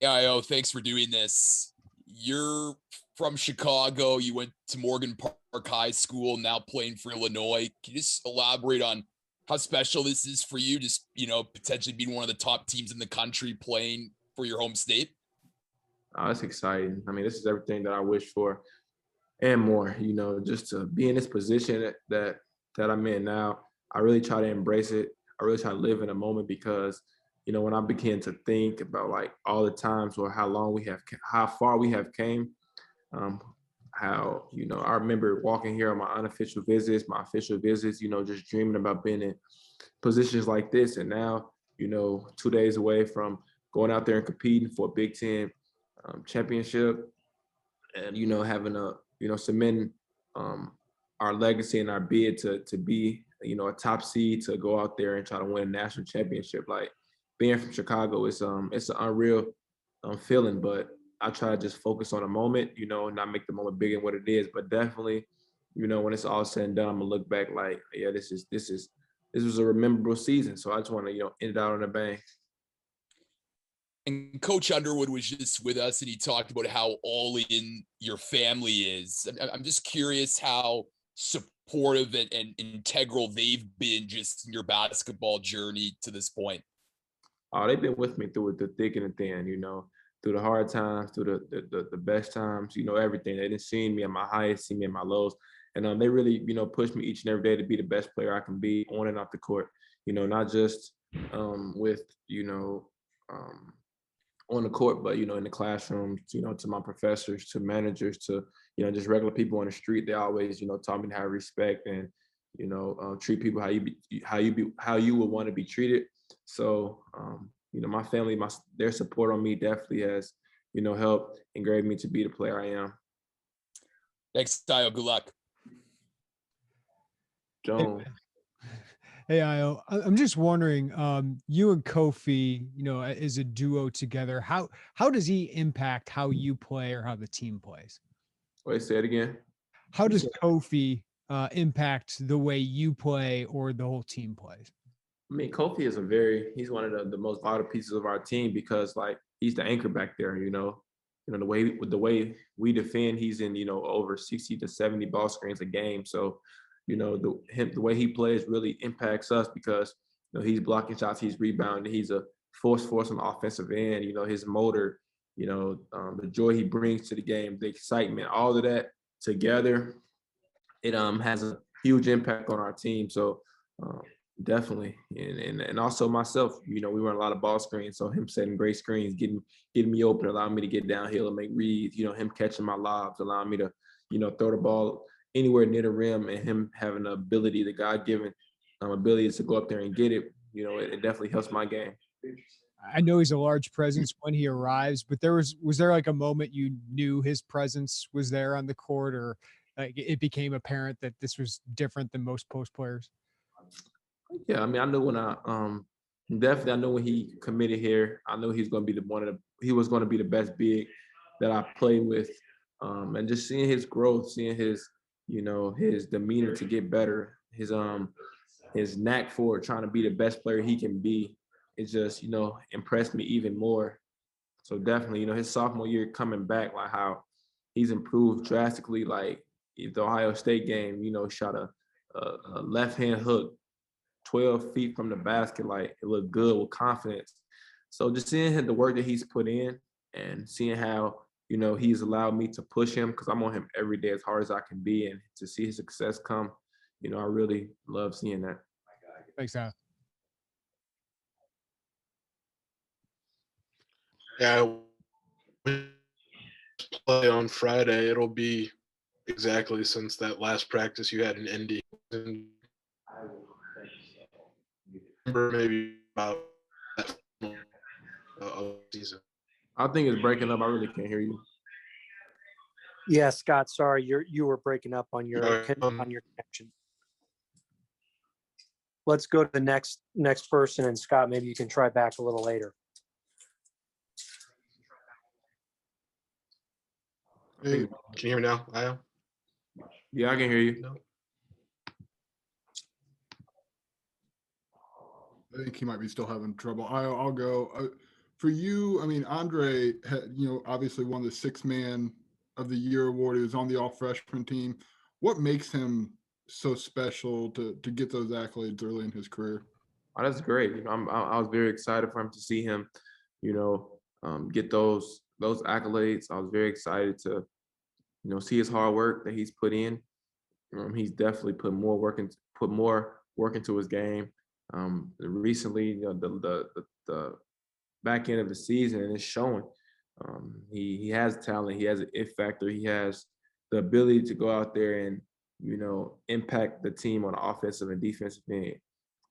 Ayo, thanks for doing this. You're from Chicago. You went to Morgan Park High School, now playing for Illinois. Can you just elaborate on how special this is for you? Just, potentially being one of the top teams in the country playing for your home state? It's exciting. I mean, this is everything that I wish for and more, just to be in this position that I'm in now. I really try to embrace it. I really try to live in a moment because, when I begin to think about like all the times or how far we have came, I remember walking here on my unofficial visits, my official visits, just dreaming about being in positions like this. And now, 2 days away from going out there and competing for a Big Ten championship and, having cementing our legacy and our bid to be, a top seed to go out there and try to win a national championship. Like being from Chicago, it's an unreal feeling, but I try to just focus on a moment, and not make the moment bigger than what it is. But definitely, when it's all said and done, I'm gonna look back like, yeah, this was a memorable season. So I just want to, end it out on a bang. And Coach Underwood was just with us, and he talked about how all in your family is. I'm just curious how supportive and integral they've been just in your basketball journey to this point. Oh, they've been with me through the thick and the thin, through the hard times, through the best times, everything. They didn't see me at my highest, see me at my lows. And they really, push me each and every day to be the best player I can be on and off the court, not just with, on the court, but, in the classroom, to my professors, to managers, to, just regular people on the street. They always, taught me to have respect and, treat people how you would want to be treated. So, my family, their support on me definitely has, helped engrave me to be the player I am. Thanks, Ayo. Good luck. Joan. Hey, Ayo, I'm just wondering, you and Kofi, as a duo together, how does he impact how you play or how the team plays? Wait, say it again. How does Kofi impact the way you play or the whole team plays? I mean, Kofi is he's one of the most vital pieces of our team because like he's the anchor back there, the way we defend, he's in, over 60 to 70 ball screens a game. So, the way he plays really impacts us because, he's blocking shots, he's rebounding, he's a force on the offensive end, his motor, the joy he brings to the game, the excitement, all of that together, it has a huge impact on our team. So, definitely. And also myself, we run a lot of ball screens. So him setting great screens, getting me open, allowing me to get downhill and make reads, him catching my lobs, allowing me to, throw the ball anywhere near the rim, and him having the ability, the God-given ability to go up there and get it, it definitely helps my game. I know he's a large presence when he arrives, but was there like a moment you knew his presence was there on the court, or like it became apparent that this was different than most post players? Yeah, I mean, I knew when I knew when he committed here, I knew he was going to be the best big that I played with, and just seeing his growth, seeing his, his demeanor to get better, his knack for trying to be the best player he can be, it just, impressed me even more. So definitely, his sophomore year coming back, like how he's improved drastically, like the Ohio State game, shot a left-hand hook 12 feet from the basket, like it looked good with confidence. So just seeing the work that he's put in and seeing how, he's allowed me to push him because I'm on him every day as hard as I can be, and to see his success come, I really love seeing that. Thanks, Al. Yeah, play on Friday. It'll be exactly since that last practice you had in Indy. Maybe about that season. I think it's breaking up. I really can't hear you. Yeah, Scott, sorry, you were breaking up on your connection. Let's go to the next person, and Scott, maybe you can try back a little later. Hey, can you hear me now, Ayo? Yeah, I can hear you. No. I think he might be still having trouble. I'll go. For you, I mean, Andre, obviously won the Sixth Man of the Year award. He was on the All Freshman team. What makes him so special to get those accolades early in his career? Oh, that's great. I was very excited for him to see him, get those accolades. I was very excited to, see his hard work that he's put in. He's definitely put more work into his game. Recently, the back end of the season, and it's showing. He has talent. He has an it factor. He has the ability to go out there and impact the team on the offensive and defensive end.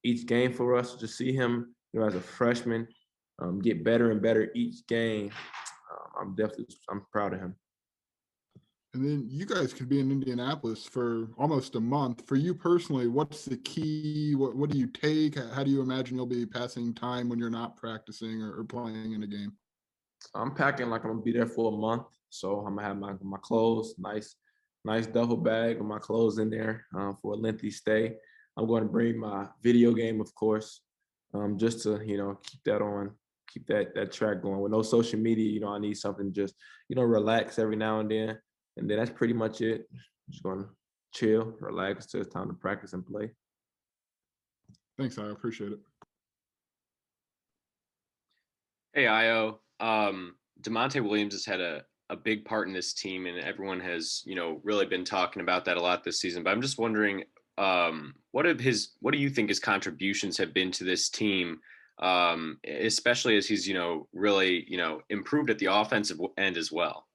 Each game for us to see him, as a freshman, get better and better each game. I'm proud of him. And then you guys could be in Indianapolis for almost a month. For you personally, what's the key? What do you take? How do you imagine you'll be passing time when you're not practicing or playing in a game? I'm packing like I'm gonna be there for a month, so I'm gonna have my clothes, nice duffel bag with my clothes in there for a lengthy stay. I'm going to bring my video game, of course, just to keep that track going. With no social media, I need something just relax every now and then. And then that's pretty much it. Just going to chill, relax till it's time to practice and play. Thanks, I appreciate it. Hey, Ayo. Damonte Williams has had a big part in this team, and everyone has, really been talking about that a lot this season. But I'm just wondering, what do you think his contributions have been to this team, especially as he's, really, improved at the offensive end as well?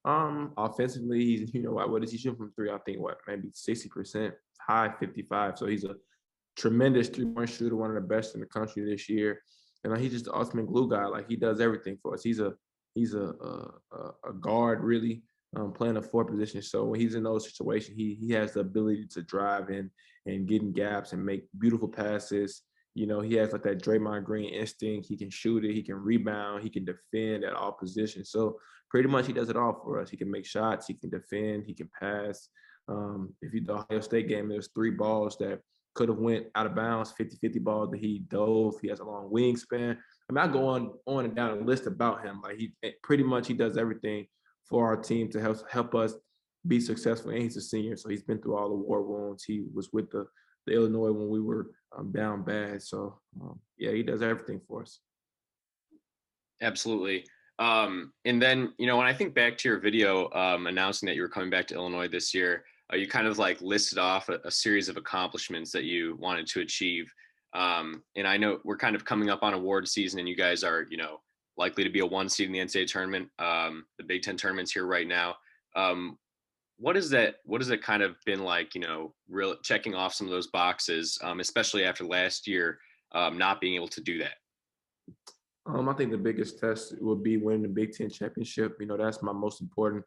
Offensively, he's, what does he shoot from three? I think maybe 60%, high 55. So he's a tremendous three-point shooter, one of the best in the country this year. And he's just the ultimate glue guy. Like, he does everything for us. He's a guard, really, playing a four position. So when he's in those situations, he has the ability to drive in and get in gaps and make beautiful passes. He has like that Draymond Green instinct. He can shoot it. He can rebound. He can defend at all positions. So pretty much he does it all for us. He can make shots. He can defend. He can pass. If you the Ohio State game, there's 3 balls that could have went out of bounds, 50-50 balls that he dove. He has a long wingspan. I mean, I go on and down a list about him. Like, he does everything for our team to help us be successful. And he's a senior, so he's been through all the war wounds. He was with the Illinois when we were down bad. So yeah, he does everything for us. Absolutely. And then, when I think back to your video announcing that you were coming back to Illinois this year, you kind of like listed off a series of accomplishments that you wanted to achieve. And I know we're kind of coming up on award season, and you guys are, likely to be a 1 seed in the NCAA tournament. The Big Ten tournament's here right now. What has that kind of been like, real checking off some of those boxes, especially after last year, not being able to do that? I think the biggest test would be winning the Big Ten championship. That's the most important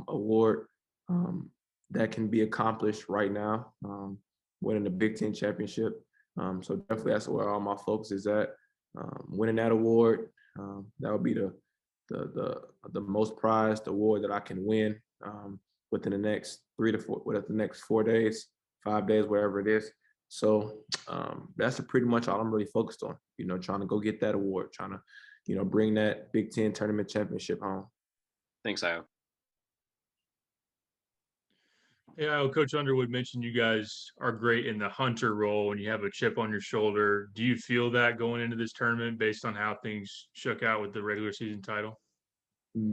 award that can be accomplished right now, winning the Big Ten championship. So definitely that's where all my focus is at. Winning that award, that would be the most prized award that I can win within the next 4 days, 5 days, wherever it is. So that's pretty much all I'm really focused on, trying to go get that award, trying to, bring that Big Ten tournament championship home. Thanks, Ayo. Yeah, Coach Underwood mentioned you guys are great in the hunter role and you have a chip on your shoulder. Do you feel that going into this tournament based on how things shook out with the regular season title?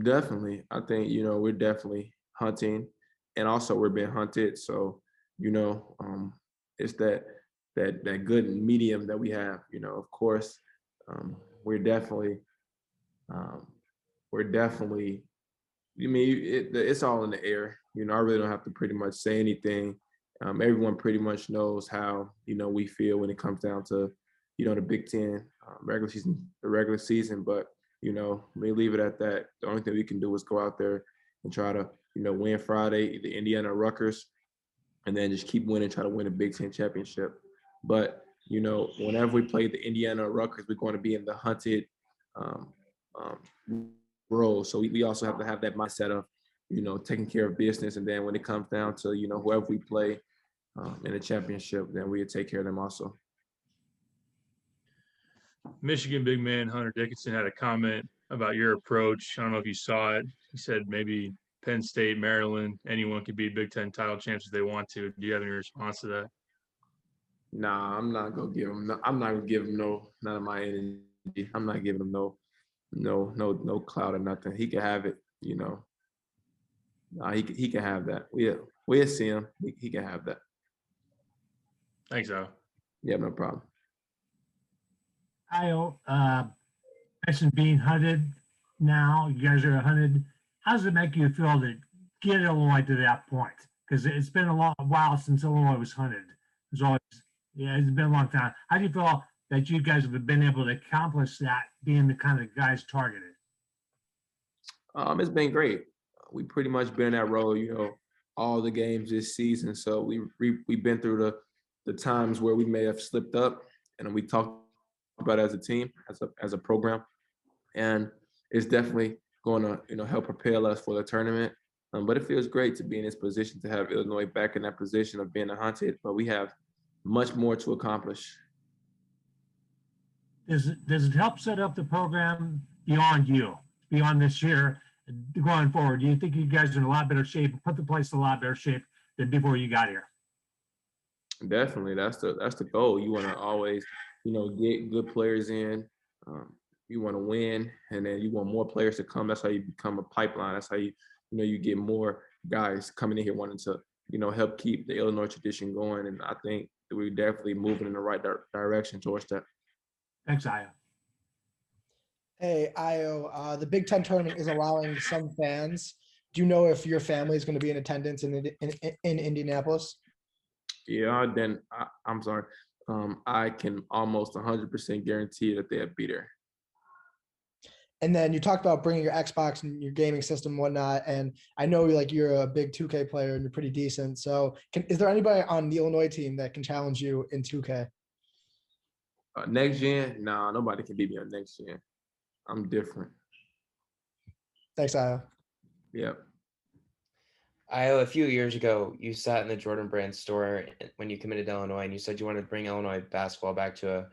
Definitely. I think, we're definitely hunting, and also we're being hunted. So, it's that good medium that we have. Of course, we're definitely it's all in the air. I really don't have to pretty much say anything. Everyone pretty much knows how, we feel when it comes down to, the Big Ten regular season. But, we leave it at that. The only thing we can do is go out there and try to, win Friday, the Indiana Rutgers, and then just keep winning, try to win a Big Ten championship. But, whenever we play the Indiana Rutgers, we're going to be in the hunted role. So we also have to have that mindset of, taking care of business. And then when it comes down to, whoever we play in the championship, then we take care of them also. Michigan big man Hunter Dickinson had a comment about your approach. I don't know if you saw it. He said maybe Penn State, Maryland, anyone could be Big Ten title champs if they want to. Do you have any response to that? Nah, I'm not gonna give him. I'm not gonna give him none of my energy. I'm not giving him no clout or nothing. He can have it. Nah, he can have that. We'll see him. He can have that. Thanks, Al. Yeah, no problem. Ayo, mentioned being hunted now. You guys are hunted. How does it make you feel to get Illinois to that point? Because it's been a long while since Illinois was hunted. It's always, yeah, it's been a long time. How do you feel that you guys have been able to accomplish that, being the kind of guys targeted? It's been great. We pretty much been in that role, all the games this season. So we've been through the times where we may have slipped up, and we talked about it as a team, as a program, and it's definitely going to help propel us for the tournament. But it feels great to be in this position, to have Illinois back in that position of being hunted. But we have much more to accomplish. Does it help set up the program beyond this year, going forward? Do you think you guys are in a lot better shape, put the place in a lot better shape than before you got here? Definitely, that's the goal. You want to always, get good players in. You want to win, and then you want more players to come. That's how you become a pipeline. That's how you get more guys coming in here wanting to, help keep the Illinois tradition going. And I think that we're definitely moving in the right direction towards that. Thanks, Ayo. Hey, Ayo, the Big Ten tournament is allowing some fans. Do you know if your family is going to be in attendance in Indianapolis? Yeah, then I'm sorry. I can almost 100% guarantee that they'll be there. And then you talked about bringing your Xbox and your gaming system and whatnot. And I know you're a big 2K player and you're pretty decent. So is there anybody on the Illinois team that can challenge you in 2K? Next gen? Nah, nobody can beat me on next gen. I'm different. Thanks, Ayo. Yep. Ayo, a few years ago, you sat in the Jordan Brand store when you committed to Illinois, and you said you wanted to bring Illinois basketball back to a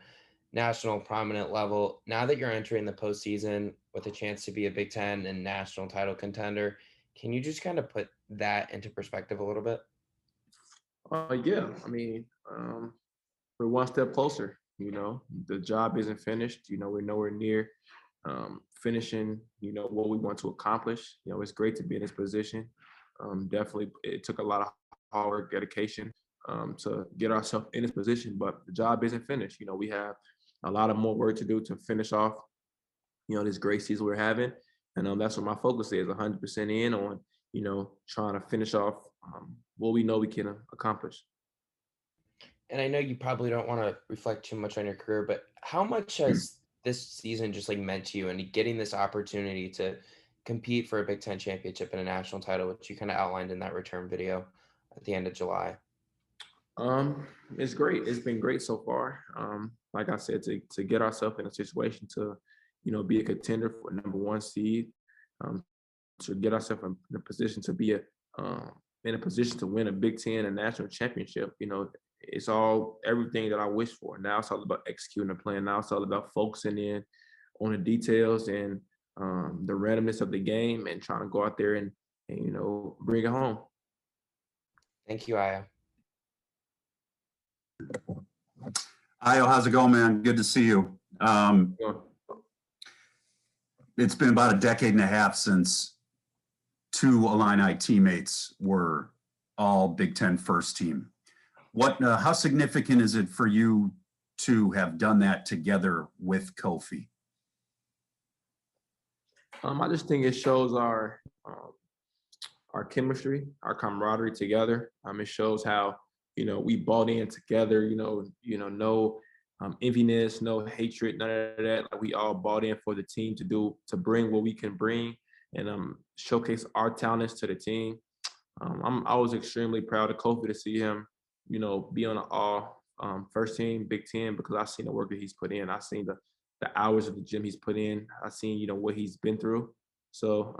national prominent level. Now that you're entering the postseason with a chance to be a Big Ten and national title contender, can you just kind of put that into perspective a little bit? Yeah. I mean, we're one step closer. The job isn't finished. We're nowhere near finishing, what we want to accomplish. It's great to be in this position. Definitely, it took a lot of hard work, dedication to get ourselves in this position, but the job isn't finished. We have a lot of more work to do to finish off, this great season we're having. And that's what my focus is, 100% in on, trying to finish off what we know we can accomplish. And I know you probably don't want to reflect too much on your career, but how much has this season just meant to you, and getting this opportunity to compete for a Big Ten championship and a national title, which you kind of outlined in that return video at the end of July? It's great. It's been great so far. Like I said, to get ourselves in a situation to, be a contender for number 1 seed, to get ourselves in a position to be in a position to win a Big Ten and national championship. It's everything that I wish for. Now it's all about executing the plan. Now it's all about focusing in on the details and the randomness of the game and trying to go out there and bring it home. Thank you, Ayo. Ayo, how's it going, man? Good to see you. It's been about a decade and a half since 2 Illini teammates were all Big Ten first team. How significant is it for you to have done that together with Kofi? I just think it shows our chemistry, our camaraderie together. It shows how we bought in together. No enviness, no hatred, none of that. Like, we all bought in for the team to bring what we can bring and showcase our talents to the team. I was extremely proud of Kofi to see him, be on the all first team Big Ten, because I've seen the work that he's put in. I've seen the hours of the gym he's put in. I've seen, what he's been through. So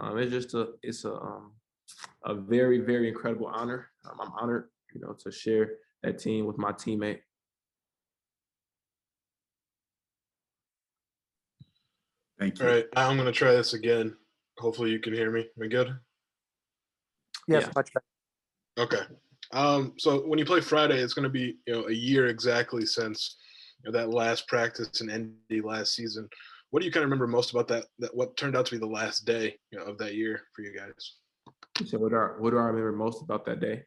it's a very, very incredible honor. I'm honored, to share that team with my teammate. Thank All you. right, I'm gonna try this again. Hopefully you can hear me. Am I good? Yes, Yeah. much better. Okay. So when you play Friday, it's gonna be a year exactly since that last practice in Indy last season. What do you kind of remember most about that? What turned out to be the last day of that year for you guys? So what do I remember most about that day?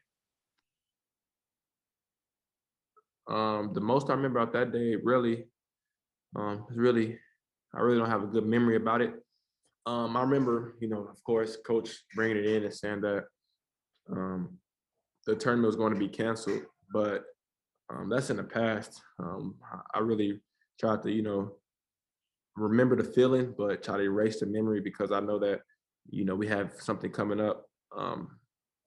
The most I remember about that day really, is really, I really don't have a good memory about it. I remember, of course, coach bringing it in and saying that the tournament was going to be canceled, but that's in the past. I really tried to, remember the feeling, but try to erase the memory because I know that, we have something coming up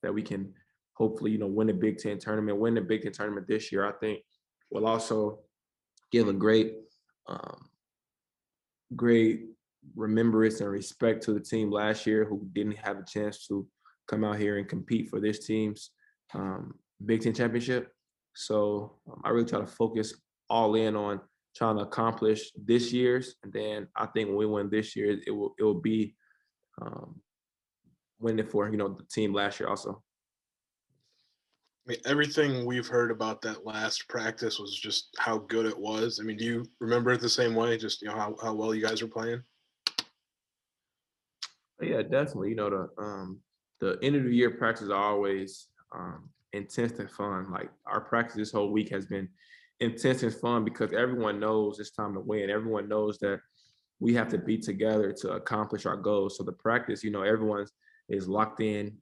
that we can hopefully, win the Big Ten tournament, win the Big Ten tournament this year. I think will also give a great remembrance and respect to the team last year who didn't have a chance to come out here and compete for this team's Big Ten championship. So I really try to focus all in on trying to accomplish this year's, and then I think when we win this year, it will be winning for the team last year also. I mean, everything we've heard about that last practice was just how good it was. I mean, do you remember it the same way? Just how well you guys were playing? Yeah, definitely. The end of the year practices are always intense and fun. Like our practice this whole week has been intense and fun because everyone knows it's time to win. Everyone knows that we have to be together to accomplish our goals. So the practice, everyone is locked in.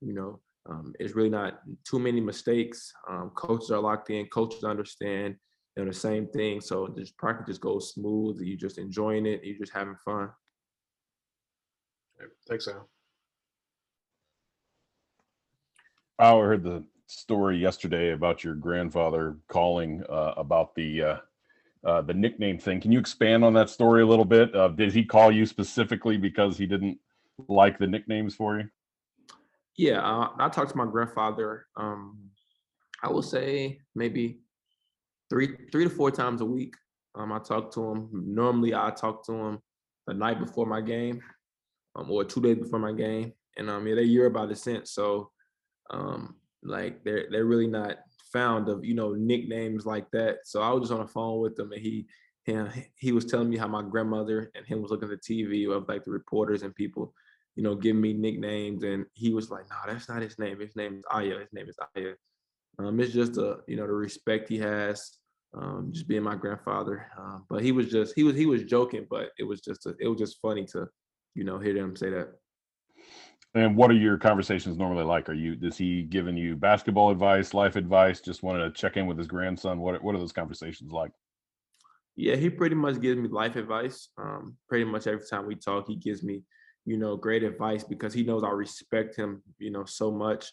It's really not too many mistakes. Coaches are locked in. Coaches understand the same thing. So this practice just goes smooth. You're just enjoying it. You're just having fun. Thanks, Al. I heard the story yesterday about your grandfather calling about the nickname thing. Can you expand on that story a little bit? Did he call you specifically because he didn't like the nicknames for you? Yeah, I talked to my grandfather. I would say maybe three to four times a week. I talk to him. Normally, I talk to him the night before my game, or 2 days before my game, and yeah, they hear about it since. So, like they're really not fond of nicknames like that. So I was just on the phone with him, and he was telling me how my grandmother and him was looking at the TV of like the reporters and people, giving me nicknames, and he was like, "No, that's not his name. His name is Ayo. His name is Ayo." It's just the respect he has, just being my grandfather. But he was joking, but it was just funny to hear them say that. And what are your conversations normally like? Is he giving you basketball advice, life advice? Just wanted to check in with his grandson. What are those conversations like? Yeah, he pretty much gives me life advice. Pretty much every time we talk, he gives me, great advice because he knows I respect him, so much.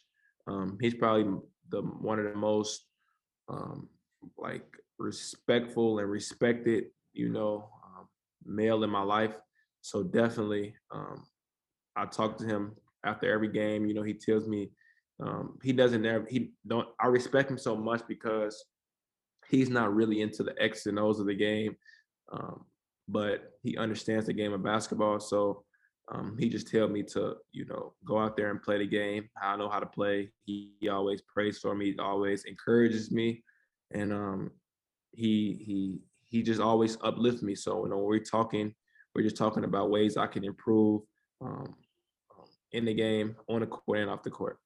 He's probably one of the most like respectful and respected, male in my life. So definitely, I talk to him after every game. He tells me I respect him so much because he's not really into the X's and O's of the game, but he understands the game of basketball. So he just tells me to, go out there and play the game. I know how to play. He always prays for me. He always encourages me, and he just always uplifts me. So when we're just talking about ways I can improve in the game, on the court and off the court.